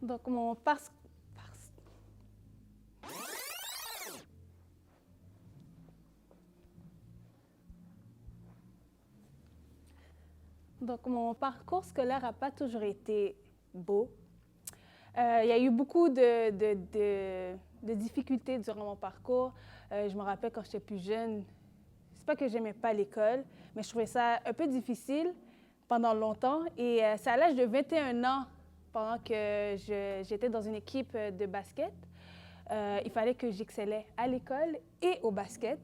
Donc, mon par- Donc, mon parcours scolaire n'a pas toujours été beau. Il y a eu beaucoup de difficultés durant mon parcours. Je me rappelle quand j'étais plus jeune, c'est pas que j'aimais pas l'école, mais je trouvais ça un peu difficile pendant longtemps. Et c'est à l'âge de 21 ans, pendant que j'étais dans une équipe de basket, il fallait que j'excellais à l'école et au basket.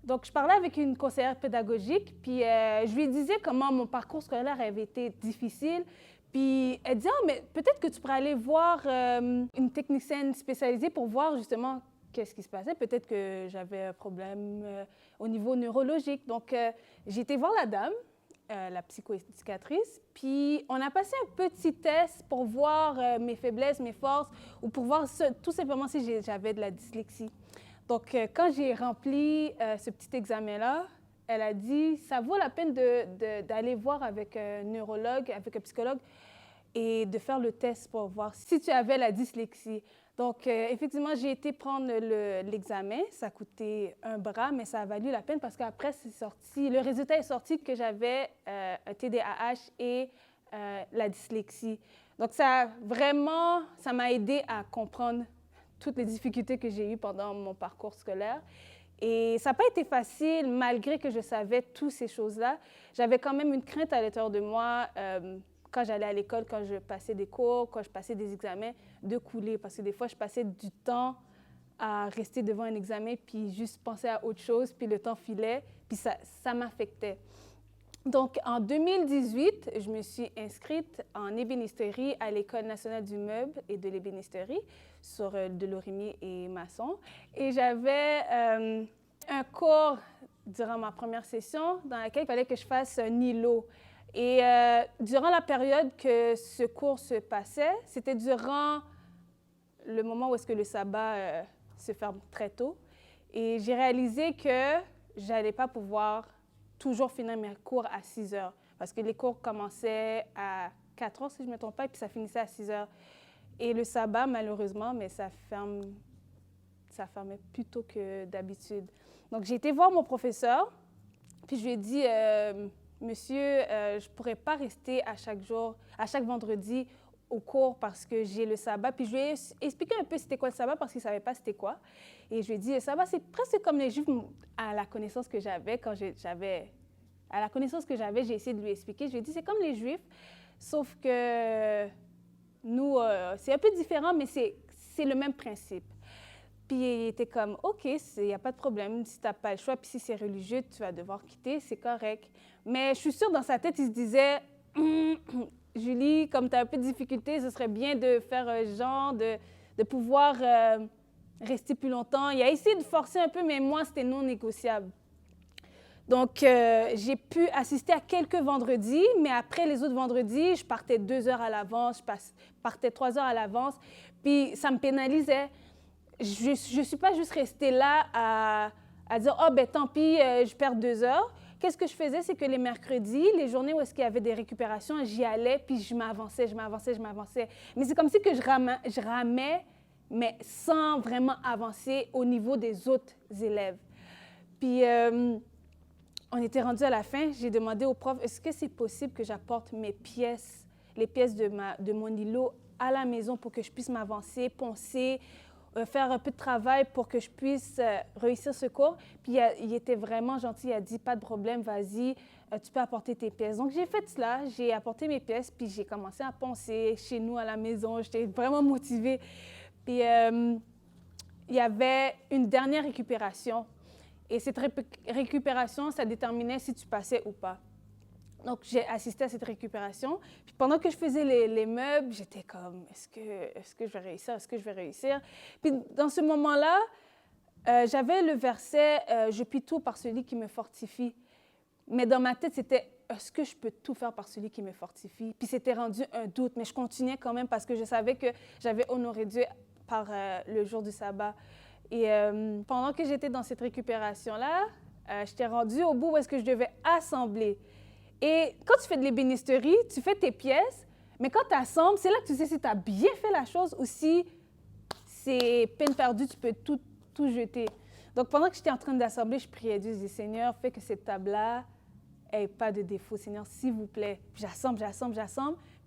Donc, je parlais avec une conseillère pédagogique, puis je lui disais comment mon parcours scolaire avait été difficile. Puis elle disait, ah, mais peut-être que tu pourrais aller voir une technicienne spécialisée pour voir justement qu'est-ce qui se passait. Peut-être que j'avais un problème au niveau neurologique. Donc, j'ai été voir la dame, la psychoéducatrice, puis on a passé un petit test pour voir mes faiblesses, mes forces, ou pour voir tout simplement si j'avais de la dyslexie. Donc, quand j'ai rempli ce petit examen-là, elle a dit, ça vaut la peine d'aller voir avec un neurologue, avec un psychologue, et de faire le test pour voir si tu avais la dyslexie. Donc, effectivement, j'ai été prendre l'examen. Ça a coûté un bras, mais ça a valu la peine parce qu'après, c'est sorti, le résultat est sorti que j'avais un TDAH et la dyslexie. Donc, ça m'a aidé à comprendre toutes les difficultés que j'ai eues pendant mon parcours scolaire. Et ça n'a pas été facile, malgré que je savais toutes ces choses-là. J'avais quand même une crainte à l'intérieur de moi quand j'allais à l'école, quand je passais des cours, quand je passais des examens, de couler. Parce que des fois, je passais du temps à rester devant un examen, puis juste penser à autre chose, puis le temps filait, puis ça m'affectait. Donc, en 2018, je me suis inscrite en ébénisterie à l'École nationale du meuble et de l'ébénisterie sur Delorimier et Masson. Et j'avais un cours durant ma première session dans laquelle il fallait que je fasse un îlot. Et durant la période que ce cours se passait, c'était durant le moment où est-ce que le sabbat se ferme très tôt. Et j'ai réalisé que je n'allais pas pouvoir toujours finir mes cours à 6 heures. Parce que les cours commençaient à 4 heures, si je ne me trompe pas, et puis ça finissait à 6 heures. Et le sabbat, malheureusement, mais ça fermait plus tôt que d'habitude. Donc, j'ai été voir mon professeur, puis je lui ai dit, Monsieur, je ne pourrais pas rester à chaque vendredi au cours parce que j'ai le sabbat. Puis je lui ai expliqué un peu c'était quoi le sabbat parce qu'il ne savait pas c'était quoi. Et je lui ai dit, le sabbat, c'est presque comme les Juifs à la connaissance que j'avais j'ai essayé de lui expliquer. Je lui ai dit, c'est comme les Juifs, sauf que nous, c'est un peu différent, mais c'est le même principe. Puis il était comme, OK, il n'y a pas de problème, si tu n'as pas le choix, puis si c'est religieux, tu vas devoir quitter, c'est correct. Mais je suis sûre, dans sa tête, il se disait, Julie, comme tu as un peu de difficulté, ce serait bien de faire un genre, de pouvoir rester plus longtemps. Il a essayé de forcer un peu, mais moi, c'était non négociable. Donc, j'ai pu assister à quelques vendredis, mais après les autres vendredis, je partais 2 heures à l'avance, je partais 3 heures à l'avance, puis ça me pénalisait. Je ne suis pas juste restée là à dire « Oh, ben tant pis, je perds 2 heures ». Qu'est-ce que je faisais? C'est que les mercredis, les journées où est-ce qu'il y avait des récupérations, j'y allais, puis je m'avançais. Mais c'est comme si que je ramais, mais sans vraiment avancer au niveau des autres élèves. Puis, on était rendu à la fin, j'ai demandé au prof, est-ce que c'est possible que j'apporte les pièces de mon îlot à la maison pour que je puisse m'avancer, poncer, faire un peu de travail pour que je puisse réussir ce cours. Puis il était vraiment gentil, il a dit, pas de problème, vas-y, tu peux apporter tes pièces. Donc j'ai fait cela, j'ai apporté mes pièces, puis j'ai commencé à poncer chez nous à la maison, j'étais vraiment motivée. Puis il y avait une dernière récupération. Et cette récupération, ça déterminait si tu passais ou pas. Donc, j'ai assisté à cette récupération. Puis pendant que je faisais les meubles, j'étais comme, est-ce que je vais réussir? Est-ce que je vais réussir? Puis dans ce moment-là, j'avais le verset « Je puis tout par celui qui me fortifie ». Mais dans ma tête, c'était « Est-ce que je peux tout faire par celui qui me fortifie? » Puis c'était rendu un doute, mais je continuais quand même parce que je savais que j'avais honoré Dieu par le jour du sabbat. Et pendant que j'étais dans cette récupération-là, j'étais rendue au bout où est-ce que je devais assembler. Et quand tu fais de l'ébénisterie, tu fais tes pièces, Mais quand tu assembles, c'est là que tu sais si tu as bien fait la chose ou si c'est peine perdue, tu peux tout jeter. Donc, pendant que j'étais en train d'assembler, je priais Dieu, je dis, Seigneur, fais que cette table-là n'ait pas de défaut. Seigneur, s'il vous plaît. J'assemble,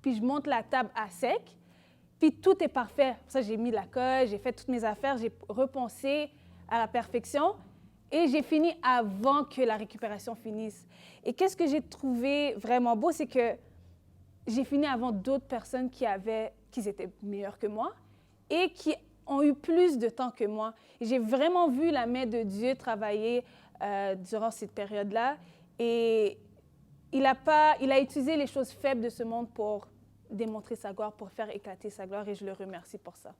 puis je monte la table à sec, puis tout est parfait. Pour ça, j'ai mis la colle, j'ai fait toutes mes affaires, j'ai repensé à la perfection et j'ai fini avant que la récupération finisse. Et qu'est-ce que j'ai trouvé vraiment beau, c'est que j'ai fini avant d'autres personnes qui étaient meilleures que moi et qui ont eu plus de temps que moi. Et j'ai vraiment vu la main de Dieu travailler durant cette période-là. Et il a utilisé les choses faibles de ce monde pour démontrer sa gloire, pour faire éclater sa gloire. Et je le remercie pour ça.